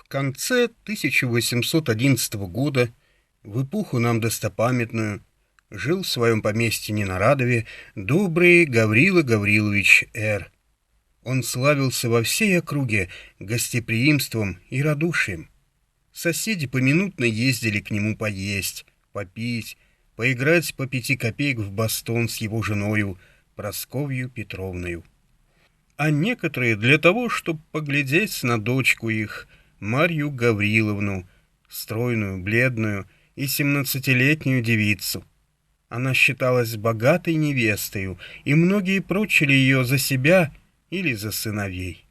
В конце 1811 года, в эпоху нам достопамятную, жил в своем поместье Ненарадове добрый Гаврила Гаврилович Р. Он славился во всей округе гостеприимством и радушием. Соседи поминутно ездили к нему поесть, попить, поиграть по 5 копеек в бастон с его женою Прасковью Петровною. А некоторые для того, чтобы поглядеть на дочку их, Марью Гавриловну, стройную, бледную и 17-летнюю девицу. Она считалась богатой невестою, и многие прочили ее за себя или за сыновей.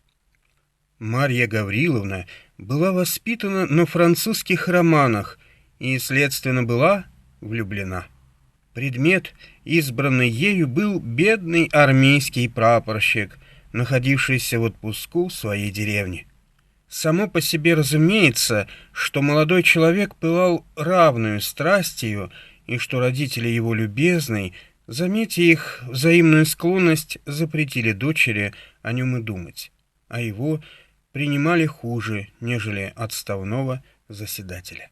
Марья Гавриловна была воспитана на французских романах и, следственно, была влюблена. Предмет, избранный ею, был бедный армейский прапорщик, находившийся в отпуску в своей деревне. Само по себе разумеется, что молодой человек пылал равную страстью, и что родители его любезной, заметя их взаимную склонность, запретили дочери о нем и думать, а его принимали хуже, нежели отставного заседателя.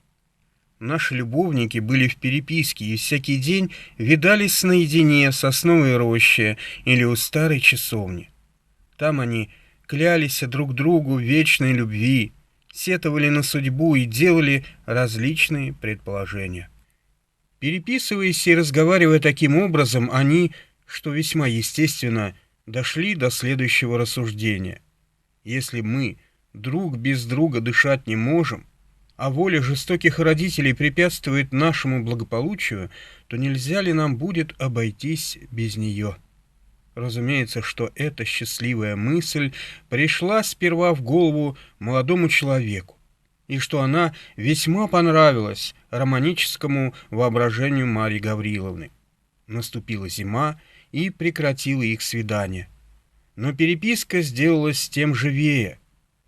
Наши любовники были в переписке и всякий день видались наедине в сосновой роще или у старой часовни. Там они клялись друг другу в вечной любви, сетовали на судьбу и делали различные предположения. Переписываясь и разговаривая таким образом, они, что весьма естественно, дошли до следующего рассуждения. Если мы друг без друга дышать не можем, а воля жестоких родителей препятствует нашему благополучию, то нельзя ли нам будет обойтись без нее? Разумеется, что эта счастливая мысль пришла сперва в голову молодому человеку, и что она весьма понравилась романическому воображению Марьи Гавриловны. Наступила зима и прекратила их свидание. Но переписка сделалась тем живее.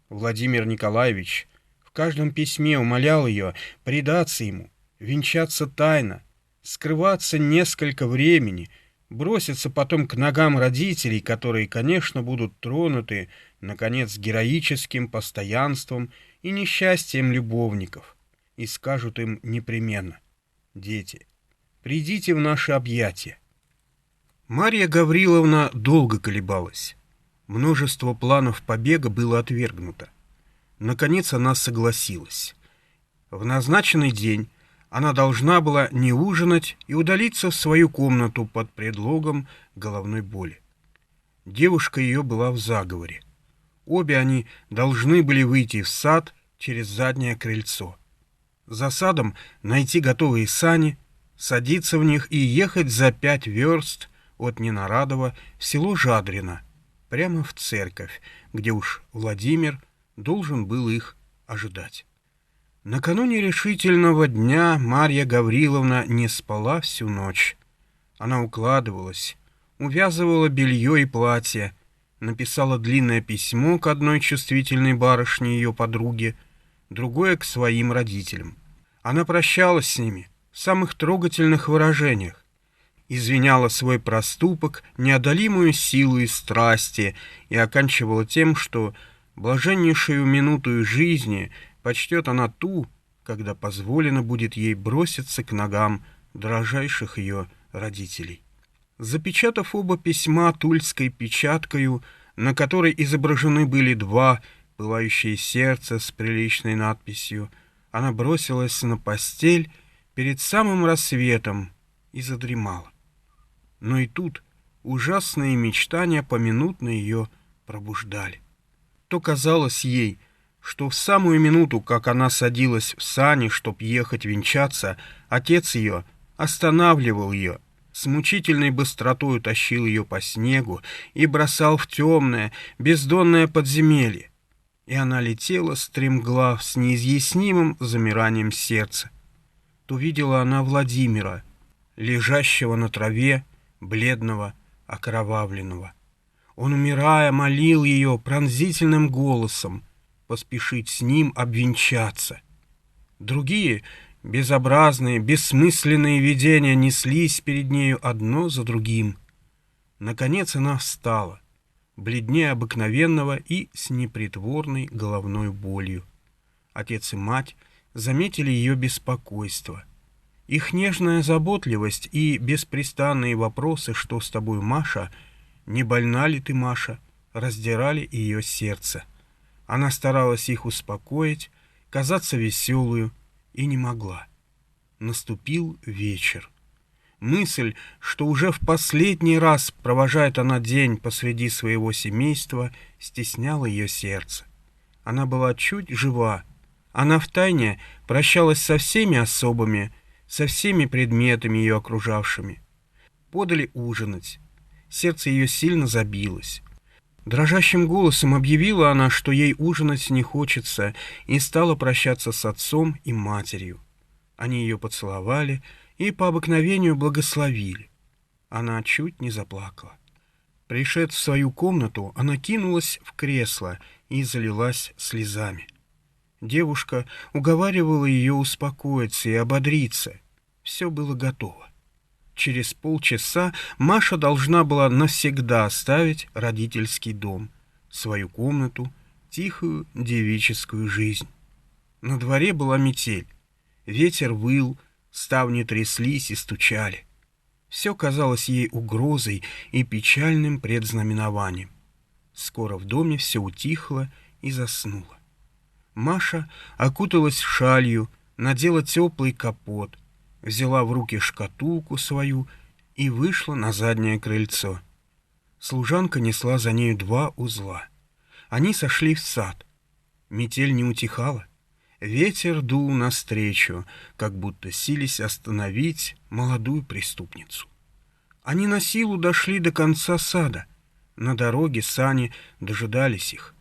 Владимир Николаевич в каждом письме умолял ее предаться ему, венчаться тайно, скрываться несколько времени, броситься потом к ногам родителей, которые, конечно, будут тронуты, наконец, героическим постоянством и несчастьем любовников, и скажут им непременно: «Дети, придите в наши объятия». Марья Гавриловна долго колебалась. Множество планов побега было отвергнуто. Наконец она согласилась. В назначенный день она должна была не ужинать и удалиться в свою комнату под предлогом головной боли. Девушка ее была в заговоре. Обе они должны были выйти в сад через заднее крыльцо. За садом найти готовые сани, садиться в них и ехать за 5 верст от Ненарадова в село Жадрино, прямо в церковь, где уж Владимир должен был их ожидать. Накануне решительного дня Марья Гавриловна не спала всю ночь. Она укладывалась, увязывала белье и платье, написала длинное письмо к одной чувствительной барышне ее подруге, другое к своим родителям. Она прощалась с ними в самых трогательных выражениях, извиняла свой проступок, неодолимую силу и страсти, и оканчивала тем, что блаженнейшую минуту жизни почтет она ту, когда позволено будет ей броситься к ногам дорожайших ее родителей. Запечатав оба письма тульской печаткою, на которой изображены были 2 пылающие сердца с приличной надписью, она бросилась на постель перед самым рассветом и задремала. Но и тут ужасные мечтания поминутно ее пробуждали. То казалось ей, что в самую минуту, как она садилась в сани, чтоб ехать венчаться, отец ее останавливал ее, с мучительной быстротой тащил ее по снегу и бросал в темное, бездонное подземелье. И она летела стремглав с неизъяснимым замиранием сердца. То видела она Владимира, лежащего на траве, бледного, окровавленного. Он, умирая, молил ее пронзительным голосом поспешить с ним обвенчаться. Другие безобразные, бессмысленные видения неслись перед нею одно за другим. Наконец она встала, бледнее обыкновенного и с непритворной головной болью. Отец и мать заметили ее беспокойство. Их нежная заботливость и беспрестанные вопросы: «Что с тобой, Маша? Не больна ли ты, Маша?» раздирали ее сердце. Она старалась их успокоить, казаться веселую, и не могла. Наступил вечер. Мысль, что уже в последний раз провожает она день посреди своего семейства, стесняла ее сердце. Она была чуть жива. Она втайне прощалась со всеми особами, со всеми предметами ее окружавшими. Подали ужинать. Сердце ее сильно забилось. Дрожащим голосом объявила она, что ей ужинать не хочется, и стала прощаться с отцом и матерью. Они ее поцеловали и по обыкновению благословили. Она чуть не заплакала. Пришед в свою комнату, она кинулась в кресло и залилась слезами. Девушка уговаривала ее успокоиться и ободриться. Все было готово. Через полчаса Маша должна была навсегда оставить родительский дом, свою комнату, тихую девическую жизнь. На дворе была метель. Ветер выл, ставни тряслись и стучали. Все казалось ей угрозой и печальным предзнаменованием. Скоро в доме все утихло и заснуло. Маша окуталась шалью, надела теплый капот, взяла в руки шкатулку свою и вышла на заднее крыльцо. Служанка несла за нею 2 узла. Они сошли в сад. Метель не утихала. Ветер дул навстречу, как будто сились остановить молодую преступницу. Они на силу дошли до конца сада. На дороге сани дожидались их.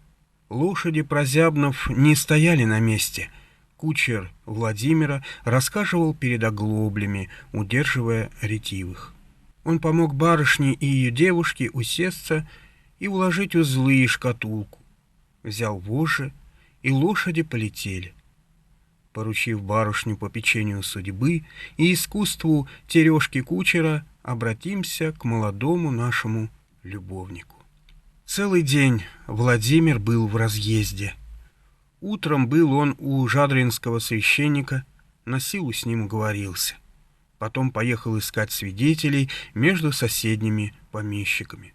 Лошади, прозябнув, не стояли на месте. Кучер Владимира рассказывал перед оглоблями, удерживая ретивых. Он помог барышне и ее девушке усесться и уложить узлы и шкатулку. Взял вожжи, и лошади полетели. Поручив барышню попечению судьбы и искусству тережки кучера, обратимся к молодому нашему любовнику. Целый день Владимир был в разъезде. Утром был он у жадринского священника, на силу с ним уговорился. Потом поехал искать свидетелей между соседними помещиками.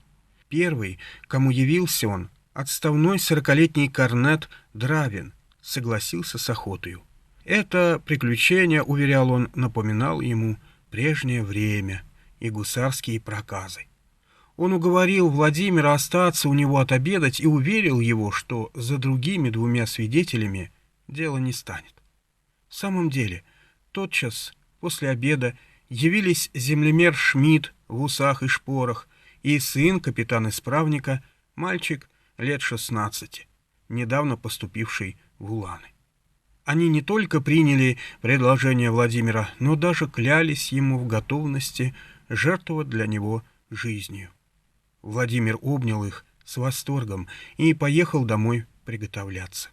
Первый, кому явился он, отставной 40-летний корнет Дравин, согласился с охотою. Это приключение, уверял он, напоминало ему прежнее время и гусарские проказы. Он уговорил Владимира остаться у него отобедать и уверил его, что за другими 2 свидетелями дело не станет. В самом деле, тотчас после обеда явились землемер Шмидт в усах и шпорах и сын капитана-исправника, мальчик лет 16, недавно поступивший в уланы. Они не только приняли предложение Владимира, но даже клялись ему в готовности жертвовать для него жизнью. Владимир обнял их с восторгом и поехал домой приготовляться.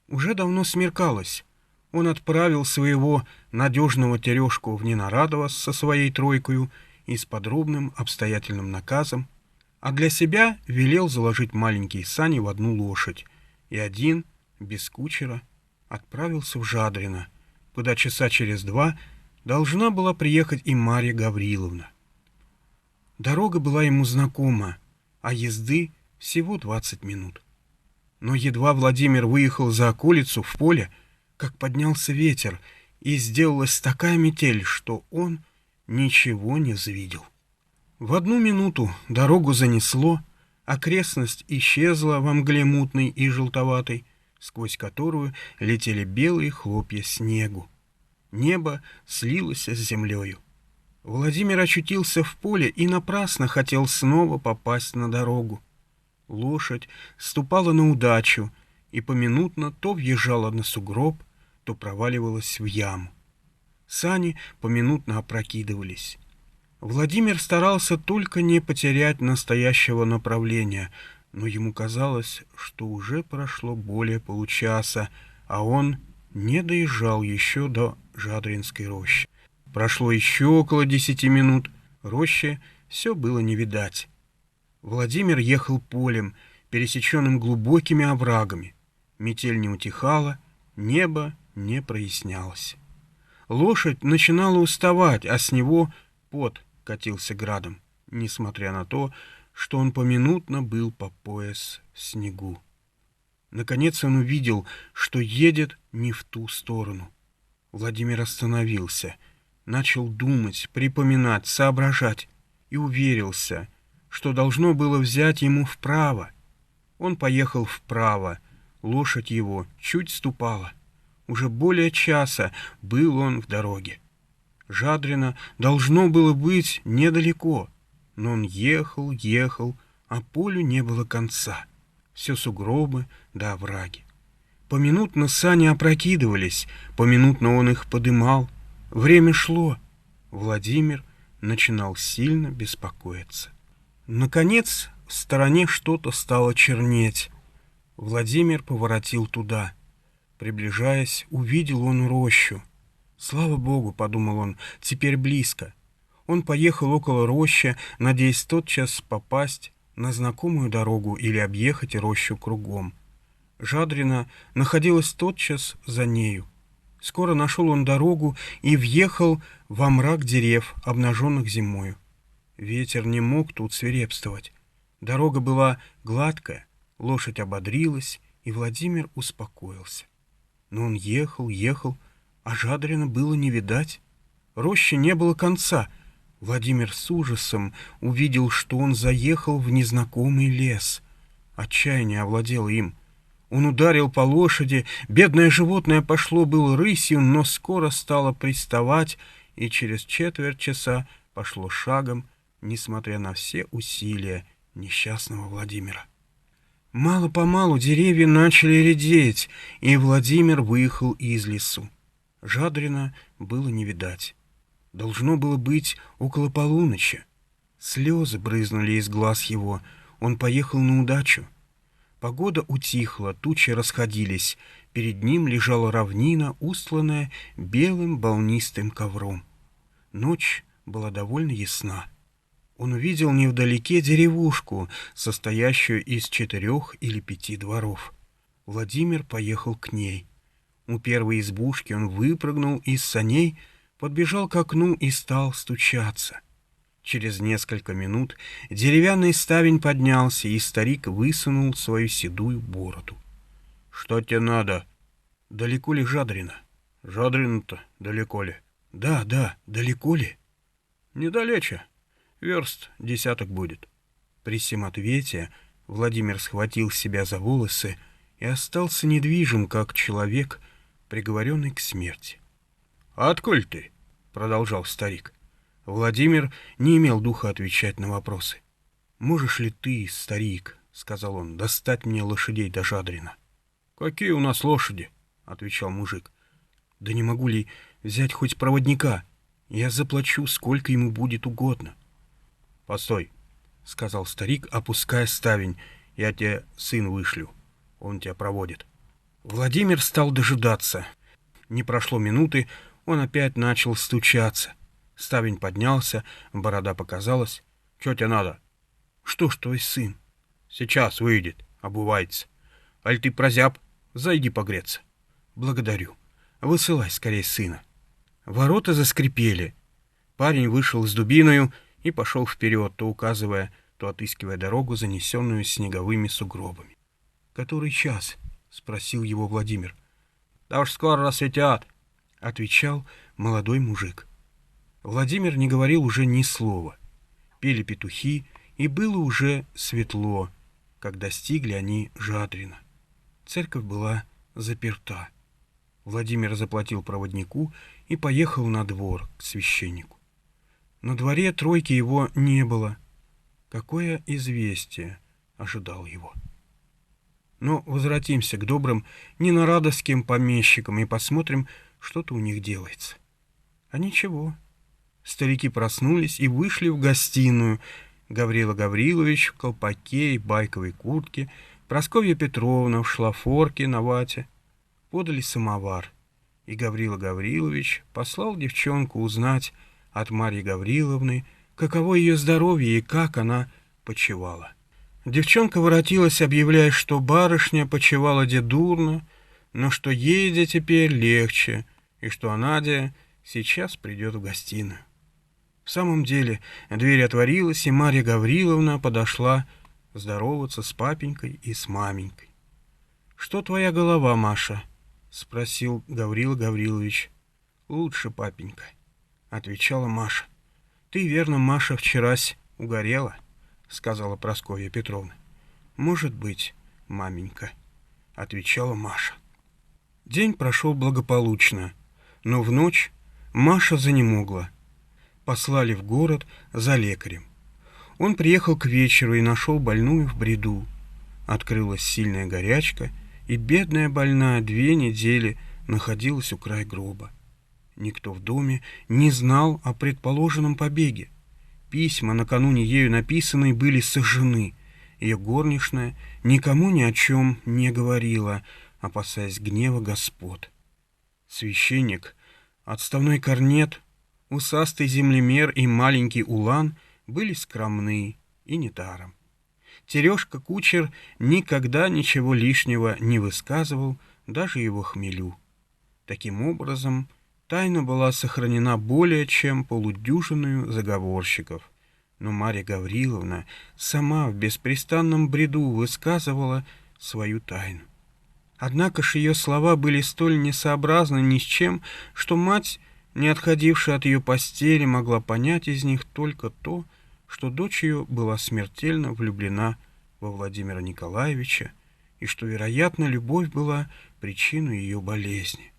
Уже давно смеркалось. Он отправил своего надежного Терешку в Ненарадово со своей тройкою и с подробным обстоятельным наказом, а для себя велел заложить маленькие сани в 1 лошадь, и один, без кучера, отправился в Жадрино, куда часа через 2 должна была приехать и Марья Гавриловна. Дорога была ему знакома, а езды всего 20 минут. Но едва Владимир выехал за околицу в поле, как поднялся ветер, и сделалась такая метель, что он ничего не завидел. В 1 минуту дорогу занесло, окрестность исчезла во мгле мутной и желтоватой, сквозь которую летели белые хлопья снегу. Небо слилось с землею. Владимир очутился в поле и напрасно хотел снова попасть на дорогу. Лошадь ступала на удачу и поминутно то въезжала на сугроб, то проваливалась в яму. Сани поминутно опрокидывались. Владимир старался только не потерять настоящего направления, но ему казалось, что уже прошло более получаса, а он не доезжал еще до Жадринской рощи. Прошло еще около 10 минут, рощи все было не видать. Владимир ехал полем, пересеченным глубокими оврагами. Метель не утихала, Небо не прояснялось. Лошадь начинала уставать, а с него пот катился градом, несмотря на то, что он поминутно был по пояс в снегу. Наконец он увидел, что едет не в ту сторону. Владимир остановился, начал думать, припоминать, соображать и уверился, что должно было взять ему вправо. Он поехал вправо, лошадь его чуть ступала. Уже более часа был он в дороге. Жадрино должно было быть недалеко, но он ехал, а полю не было конца. Все сугробы да овраги. Поминутно сани опрокидывались, поминутно он их подымал. Время шло. Владимир начинал сильно беспокоиться. Наконец, в стороне что-то стало чернеть. Владимир поворотил туда. Приближаясь, увидел он рощу. «Слава Богу», — подумал он, — «теперь близко». Он поехал около рощи, надеясь тотчас попасть на знакомую дорогу или объехать рощу кругом. Жадрино находилась тотчас за нею. Скоро нашел он дорогу и въехал во мрак дерев, обнаженных зимою. Ветер не мог тут свирепствовать. Дорога была гладкая, лошадь ободрилась, и Владимир успокоился. Но он ехал, а Жадрина было не видать. Рощи не было конца. Владимир с ужасом увидел, что он заехал в незнакомый лес. Отчаяние овладело им. Он ударил по лошади, бедное животное пошло было рысью, но скоро стало приставать, и через четверть часа пошло шагом, несмотря на все усилия несчастного Владимира. Мало-помалу деревья начали редеть, и Владимир выехал из лесу. Жадрина было не видать. Должно было быть около полуночи. Слезы брызнули из глаз его. Он поехал на удачу. Погода утихла, тучи расходились. Перед ним лежала равнина, устланная белым волнистым ковром. Ночь была довольно ясна. Он увидел невдалеке деревушку, состоящую из 4 или 5 дворов. Владимир поехал к ней. У первой избушки он выпрыгнул из саней, подбежал к окну и стал стучаться. Через несколько минут деревянный ставень поднялся, и старик высунул свою седую бороду. — Что тебе надо? — Далеко ли Жадрино? — Жадрино-то далеко ли? — Да, далеко ли? — Недалече. Верст 10 будет. При сем ответе Владимир схватил себя за волосы и остался недвижим, как человек, приговоренный к смерти. — А отколь ты? — продолжал старик. Владимир не имел духа отвечать на вопросы. — Можешь ли ты, старик, — сказал он, — достать мне лошадей до Жадрина? — Какие у нас лошади? — отвечал мужик. — Да не могу ли взять хоть проводника? Я заплачу, сколько ему будет угодно. — Постой, — сказал старик, опуская ставень, — я тебе сын вышлю, он тебя проводит. Владимир стал дожидаться. Не прошло минуты, он опять начал стучаться. Ставень поднялся, борода показалась. — Чё тебе надо? — Что ж твой сын? — Сейчас выйдет, обувается. — Аль ты прозяб? Зайди погреться. — Благодарю. Высылай скорей сына. Ворота заскрипели. Парень вышел с дубиною и пошел вперед, то указывая, то отыскивая дорогу, занесенную снеговыми сугробами. — Который час? — спросил его Владимир. — Да уж скоро рассветят, — отвечал молодой мужик. Владимир не говорил уже ни слова. Пели петухи, и было уже светло, как достигли они Жадрина. Церковь была заперта. Владимир заплатил проводнику и поехал на двор к священнику. На дворе тройки его не было. Какое известие ожидало его? Но возвратимся к добрым ненарадовским помещикам и посмотрим, что-то у них делается. А ничего. Старики проснулись и вышли в гостиную. Гаврила Гаврилович в колпаке и байковой куртке, Прасковья Петровна в шлафорке на вате. Подали самовар, и Гаврила Гаврилович послал девчонку узнать от Марьи Гавриловны, каково ее здоровье и как она почивала. Девчонка воротилась, объявляя, что барышня почивала де дурно, но что Еде теперь легче, и что Надя сейчас придет в гостиную. В самом деле дверь отворилась, и Марья Гавриловна подошла здороваться с папенькой и с маменькой. «Что твоя голова, Маша?» — спросил Гаврила Гаврилович. «Лучше, папенька», — отвечала Маша. «Ты, верно, Маша, вчерась угорела?» — сказала Прасковья Петровна. «Может быть, маменька», — отвечала Маша. День прошел благополучно, но в ночь Маша занемогла. Послали в город за лекарем. Он приехал к вечеру и нашел больную в бреду. Открылась сильная горячка, и бедная больная 2 недели находилась у края гроба. Никто в доме не знал о предположенном побеге. Письма, накануне ею написанные, были сожжены. Ее горничная никому ни о чем не говорила, опасаясь гнева господ. Священник, отставной корнет, усастый землемер и маленький улан были скромны и недаром. Терешка кучер никогда ничего лишнего не высказывал, даже его хмелю. Таким образом, тайна была сохранена более чем полудюжиною заговорщиков, но Марья Гавриловна сама в беспрестанном бреду высказывала свою тайну. Однако ж ее слова были столь несообразны ни с чем, что мать, не отходившая от ее постели, могла понять из них только то, что дочь ее была смертельно влюблена во Владимира Николаевича и что, вероятно, любовь была причиной ее болезни.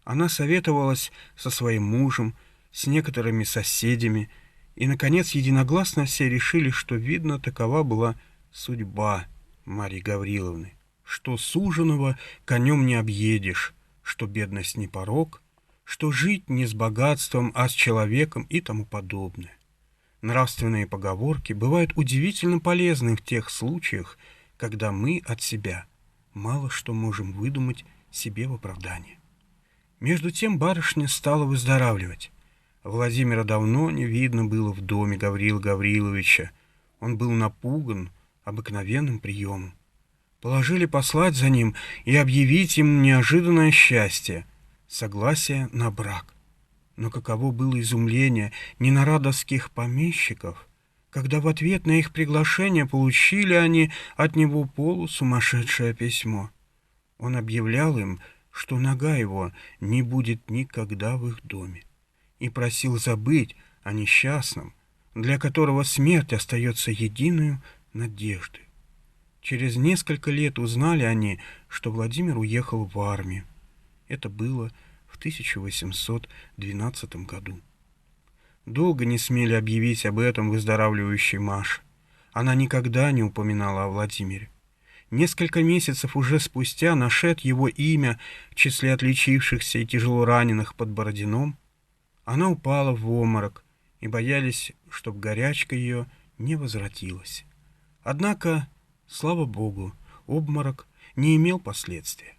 Она советовалась со своим мужем, с некоторыми соседями, и, наконец, единогласно все решили, что, видно, такова была судьба Марьи Гавриловны, что суженого конем не объедешь, что бедность не порок, что жить не с богатством, а с человеком и тому подобное. Нравственные поговорки бывают удивительно полезны в тех случаях, когда мы от себя мало что можем выдумать себе в оправдание. Между тем барышня стала выздоравливать. Владимира давно не видно было в доме Гаврила Гавриловича. Он был напуган обыкновенным приемом. Положили послать за ним и объявить ему неожиданное счастье — согласие на брак. Но каково было изумление ненарадовских помещиков, когда в ответ на их приглашение получили они от него полусумасшедшее письмо. Он объявлял им, что нога его не будет никогда в их доме, и просил забыть о несчастном, для которого смерть остается единою надеждой. Через несколько лет узнали они, что Владимир уехал в армию. Это было в 1812 году. Долго не смели объявить об этом выздоравливающей Маше. Она никогда не упоминала о Владимире. Несколько месяцев уже спустя, нашед его имя в числе отличившихся и тяжело раненых под Бородином, она упала в обморок, и боялись, чтоб горячка ее не возвратилась. Однако, слава Богу, обморок не имел последствия.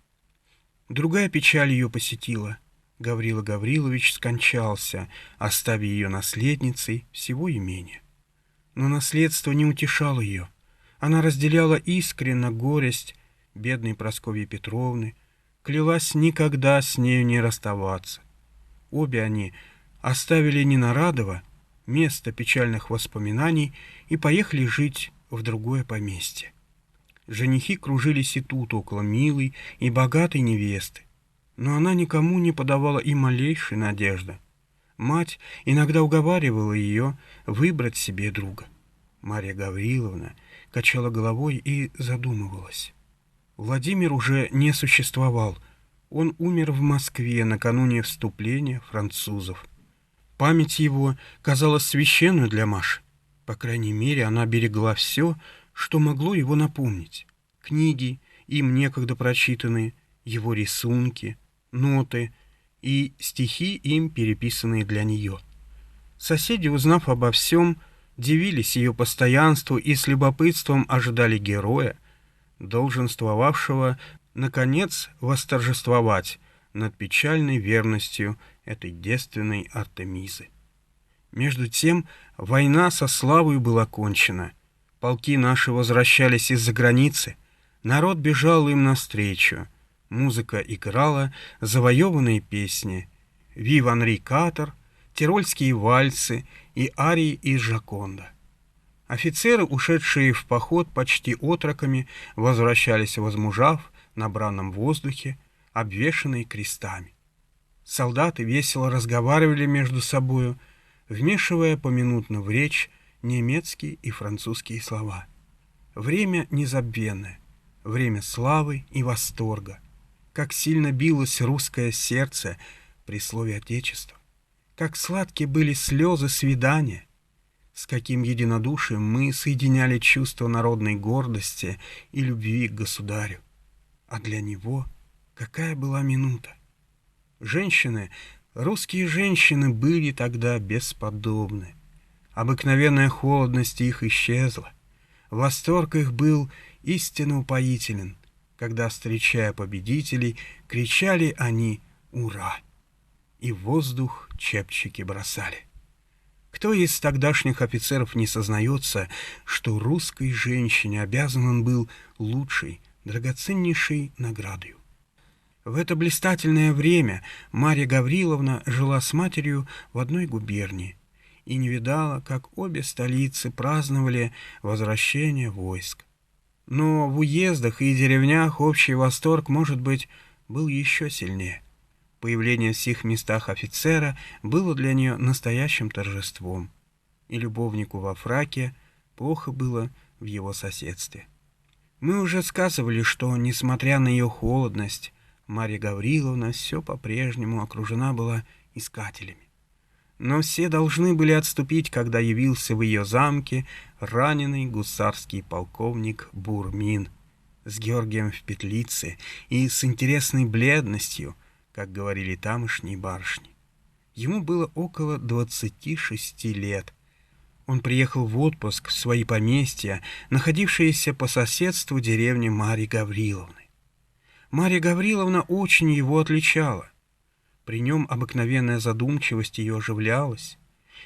Другая печаль ее посетила. Гаврила Гаврилович скончался, оставив ее наследницей всего имения. Но наследство не утешало ее. Она разделяла искренно горесть бедной Прасковьи Петровны, клялась никогда с нею не расставаться. Обе они оставили Ненарадово, место печальных воспоминаний, и поехали жить в другое поместье. Женихи кружились и тут около милой и богатой невесты, но она никому не подавала и малейшей надежды. Мать иногда уговаривала ее выбрать себе друга. Марья Гавриловна качала головой и задумывалась. Владимир уже не существовал. Он умер в Москве накануне вступления французов. Память его казалась священной для Маши. По крайней мере, она берегла все, что могло его напомнить. Книги, им некогда прочитанные, его рисунки, ноты и стихи, им переписанные для нее. Соседи, узнав обо всем, дивились ее постоянству и с любопытством ожидали героя, долженствовавшего, наконец, восторжествовать над печальной верностью этой девственной Артемизы. Между тем война со славой была кончена. Полки наши возвращались из-за границы, народ бежал им навстречу. Музыка играла завоеванные песни: «Вив Анри Катер», «Тирольские вальсы» и арии из Джоконда. Офицеры, ушедшие в поход почти отроками, возвращались возмужав на бранном воздухе, обвешанные крестами. Солдаты весело разговаривали между собою, вмешивая поминутно в речь немецкие и французские слова. Время незабвенное, время славы и восторга. Как сильно билось русское сердце при слове Отечества, как сладки были слезы свидания, с каким единодушием мы соединяли чувство народной гордости и любви к государю. А для него какая была минута! Женщины, русские женщины были тогда бесподобны. Обыкновенная холодность их исчезла. Восторг их был истинно упоителен, когда, встречая победителей, кричали они «Ура!» и в воздух чепчики бросали. Кто из тогдашних офицеров не сознается, что русской женщине обязан он был лучшей, драгоценнейшей наградою? В это блистательное время Марья Гавриловна жила с матерью в одной губернии и не видала, как обе столицы праздновали возвращение войск. Но в уездах и деревнях общий восторг, может быть, был еще сильнее. Появление в сих местах офицера было для нее настоящим торжеством, и любовнику во фраке плохо было в его соседстве. Мы уже сказывали, что, несмотря на ее холодность, Марья Гавриловна все по-прежнему окружена была искателями. Но все должны были отступить, когда явился в ее замке раненый гусарский полковник Бурмин с Георгием в петлице и с интересной бледностью, как говорили тамошние барышни. Ему было около 26 лет. Он приехал в отпуск в свои поместья, находившиеся по соседству деревни Марьи Гавриловны. Марья Гавриловна очень его отличала. При нем обыкновенная задумчивость ее оживлялась.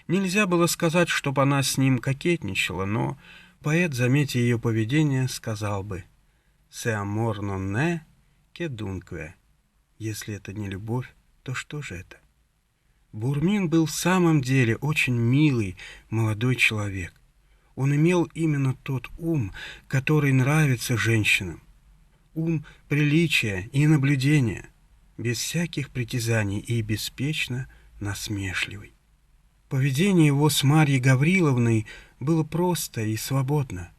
Нельзя было сказать, чтобы она с ним кокетничала, но поэт, заметя ее поведение, сказал бы «Se amor non è, che dunque?» Если это не любовь, то что же это? Бурмин был в самом деле очень милый молодой человек. Он имел именно тот ум, который нравится женщинам. Ум приличия и наблюдения, без всяких притязаний и беспечно насмешливый. Поведение его с Марьей Гавриловной было просто и свободно.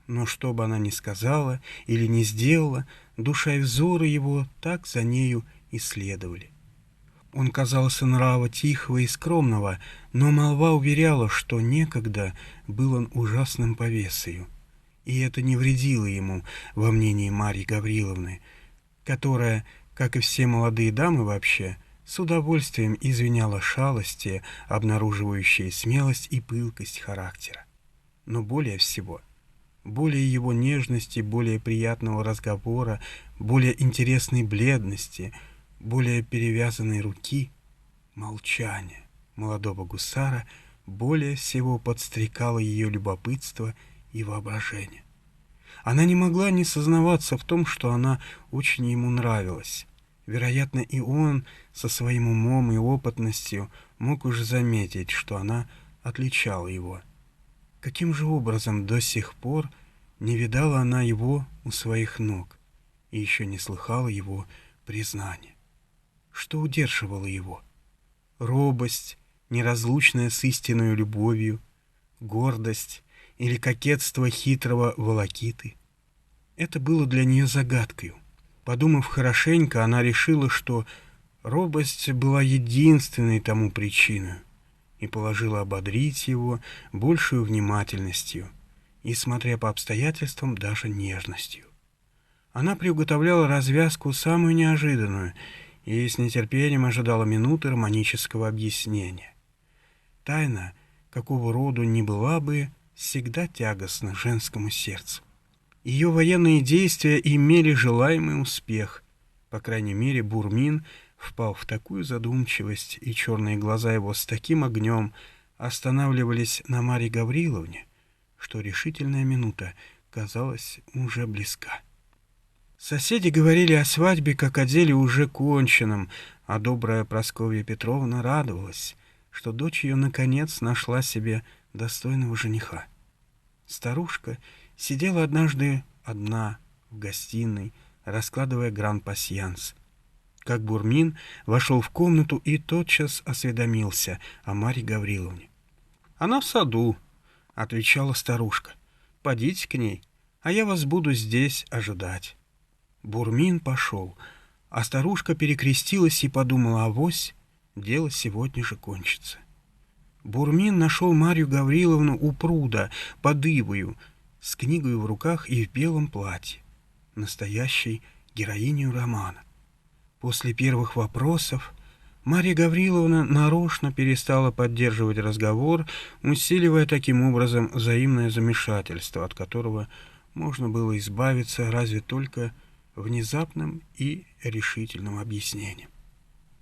Но что бы она ни сказала или ни сделала, душа и взоры его так за нею и следовали. Он казался нрава тихого и скромного, но молва уверяла, что некогда был он ужасным повесою. И это не вредило ему, во мнении Марьи Гавриловны, которая, как и все молодые дамы вообще, с удовольствием извиняла шалости, обнаруживающие смелость и пылкость характера. Но более всего, более его нежности, более приятного разговора, более интересной бледности, более перевязанной руки, молчание молодого гусара более всего подстрекало ее любопытство и воображение. Она не могла не сознаваться в том, что она очень ему нравилась. Вероятно, и он со своим умом и опытностью мог уже заметить, что она отличала его. Каким же образом до сих пор не видала она его у своих ног и еще не слыхала его признания? Что удерживало его? Робость, неразлучная с истинной любовью, гордость или кокетство хитрого волокиты? Это было для нее загадкою. Подумав хорошенько, она решила, что робость была единственной тому причиной, и положила ободрить его большую внимательностью и, смотря по обстоятельствам, даже нежностью. Она приуготовляла развязку самую неожиданную и с нетерпением ожидала минуты романического объяснения. Тайна, какого роду ни была бы, всегда тягостна женскому сердцу. Ее военные действия имели желаемый успех. По крайней мере, Бурмин впал в такую задумчивость, и черные глаза его с таким огнем останавливались на Марье Гавриловне, что решительная минута казалась уже близка. Соседи говорили о свадьбе, как о деле уже конченном, а добрая Прасковья Петровна радовалась, что дочь ее наконец нашла себе достойного жениха. Старушка сидела однажды одна в гостиной, раскладывая гран-пасьянс, как Бурмин вошел в комнату и тотчас осведомился о Марье Гавриловне. «Она в саду», — отвечала старушка. «Подите к ней, а я вас буду здесь ожидать». Бурмин пошел, а старушка перекрестилась и подумала: авось дело сегодня же кончится. Бурмин нашел Марью Гавриловну у пруда, под ивою, с книгой в руках и в белом платье, настоящей героиней романа. После первых вопросов Марья Гавриловна нарочно перестала поддерживать разговор, усиливая таким образом взаимное замешательство, от которого можно было избавиться разве только внезапным и решительным объяснением.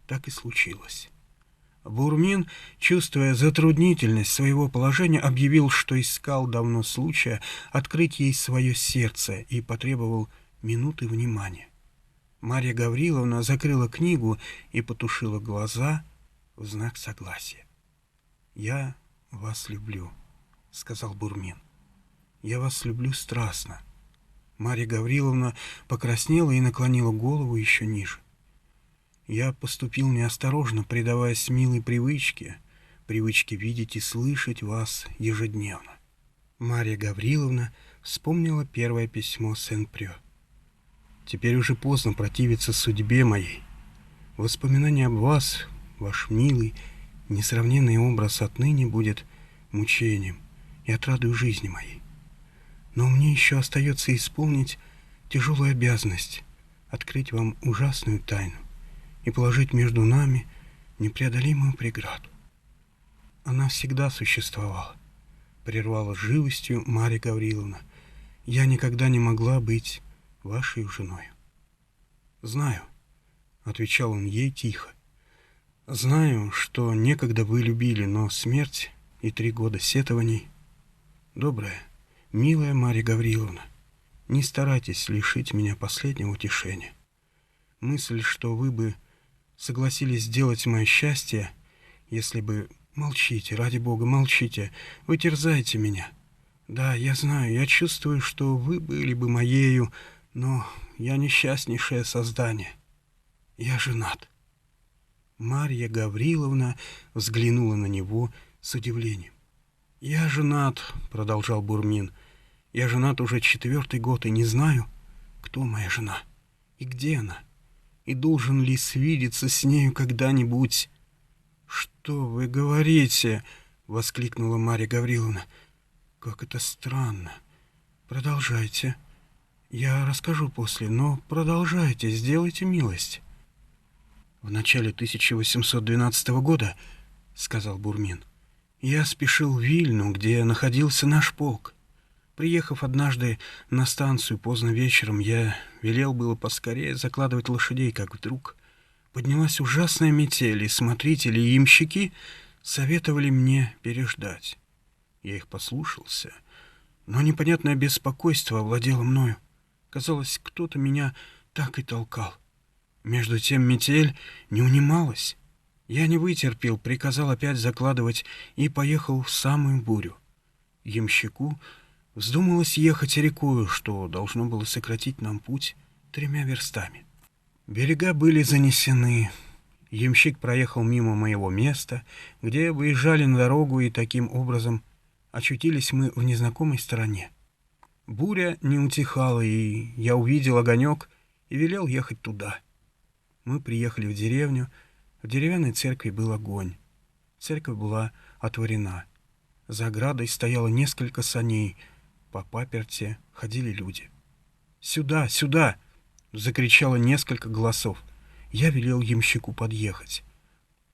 Так и случилось. Бурмин, чувствуя затруднительность своего положения, объявил, что искал давно случая открыть ей свое сердце и потребовал минуты внимания. Марья Гавриловна закрыла книгу и потушила глаза в знак согласия. «Я вас люблю», — сказал Бурмин. «Я вас люблю страстно». Марья Гавриловна покраснела и наклонила голову еще ниже. «Я поступил неосторожно, предаваясь милой привычке видеть и слышать вас ежедневно». Марья Гавриловна вспомнила первое письмо Сен-Прё. «Теперь уже поздно противиться судьбе моей. Воспоминание об вас, ваш милый, несравненный образ отныне будет мучением и отрадою жизни моей. Но мне еще остается исполнить тяжелую обязанность, открыть вам ужасную тайну и положить между нами непреодолимую преграду. Она всегда существовала», — прервала с живостью Марья Гавриловна. «Я никогда не могла быть вашей женой». «Знаю», — отвечал он ей тихо. «Знаю, что некогда вы любили, но смерть и 3 года сетований. Добрая, милая Марья Гавриловна, не старайтесь лишить меня последнего утешения. Мысль, что вы бы согласились сделать мое счастье, если бы... Молчите, ради Бога, молчите, вы терзаете меня. Да, я знаю, я чувствую, что вы были бы моею, но я несчастнейшее создание. Я женат». Марья Гавриловна взглянула на него с удивлением. «Я женат», — продолжал Бурмин. «Я женат уже 4-й год и не знаю, кто моя жена и где она, и должен ли свидеться с нею когда-нибудь». «Что вы говорите?» — воскликнула Марья Гавриловна. «Как это странно. Продолжайте. Я расскажу после, но продолжайте, сделайте милость». «В начале 1812 года, — сказал Бурмин, — я спешил в Вильну, где находился наш полк. Приехав однажды на станцию поздно вечером, я велел было поскорее закладывать лошадей, как вдруг поднялась ужасная метель, и смотрители и ямщики советовали мне переждать. Я их послушался, но непонятное беспокойство овладело мною. Казалось, кто-то меня так и толкал. Между тем метель не унималась. Я не вытерпел, приказал опять закладывать и поехал в самую бурю. Ямщику вздумалось ехать рекою, что должно было сократить нам путь 3 верстами. Берега были занесены. Ямщик проехал мимо моего места, где выезжали на дорогу, и таким образом очутились мы в незнакомой стороне. Буря не утихала, и я увидел огонек и велел ехать туда. Мы приехали в деревню. В деревянной церкви был огонь. Церковь была отворена. За оградой стояло несколько саней. По паперти ходили люди. «Сюда, сюда!» — закричало несколько голосов. Я велел ямщику подъехать.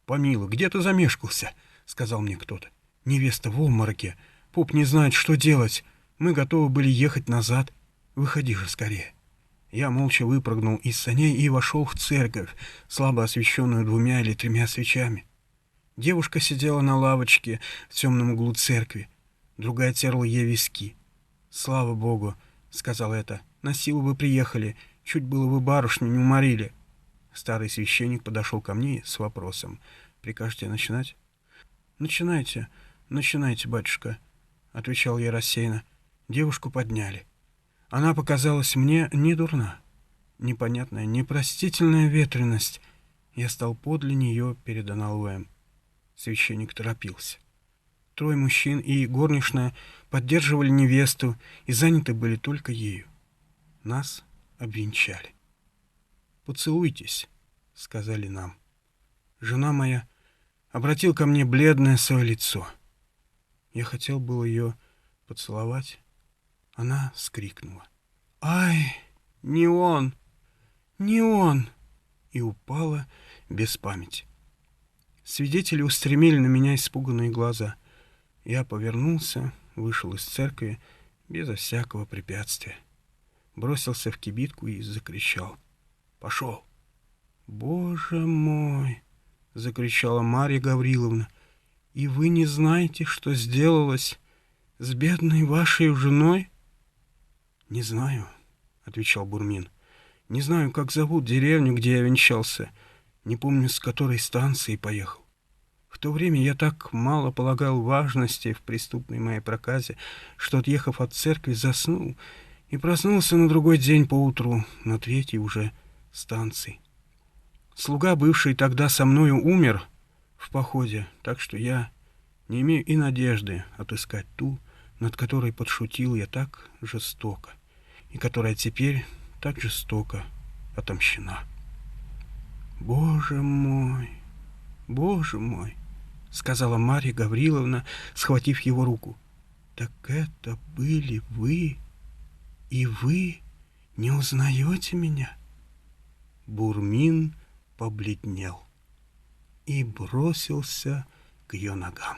«Помилуй, где ты замешкался?» — сказал мне кто-то. «Невеста в обмороке. Поп не знает, что делать. Мы готовы были ехать назад. Выходи же скорее». Я молча выпрыгнул из саней и вошел в церковь, слабо освещенную 2 или 3 свечами. Девушка сидела на лавочке в темном углу церкви. Другая терла ей виски. «Слава Богу», — сказал это, — «на силу вы приехали. Чуть было вы барышню не уморили». Старый священник подошел ко мне с вопросом: «Прикажете начинать?» «Начинайте, начинайте, батюшка», — отвечал я рассеянно. Девушку подняли. Она показалась мне не дурна. Непонятная, непростительная ветреность. Я стал подле нее перед аналоем. Священник торопился. 3 мужчин и горничная поддерживали невесту и заняты были только ею. Нас обвенчали. «Поцелуйтесь», — сказали нам. Жена моя обратила ко мне бледное свое лицо. Я хотел было ее поцеловать. Она вскрикнула: «Ай, не он! Не он!» и упала без памяти. Свидетели устремили на меня испуганные глаза. Я повернулся, вышел из церкви безо всякого препятствия. Бросился в кибитку и закричал: «Пошел!» «Боже мой!» — закричала Марья Гавриловна. «И вы не знаете, что сделалось с бедной вашей женой?» «Не знаю», — отвечал Бурмин. «Не знаю, как зовут деревню, где я венчался. Не помню, с которой станции поехал. В то время я так мало полагал важности в преступной моей проказе, что, отъехав от церкви, заснул и проснулся на другой день поутру на 3-й уже станции. Слуга, бывший тогда со мною, умер в походе, так что я не имею и надежды отыскать ту, над которой подшутил я так жестоко, и которая теперь так жестоко отомщена». «Боже мой, Боже мой!» — сказала Марья Гавриловна, схватив его руку. «Так это были вы? И вы не узнаете меня?» Бурмин побледнел и бросился к ее ногам.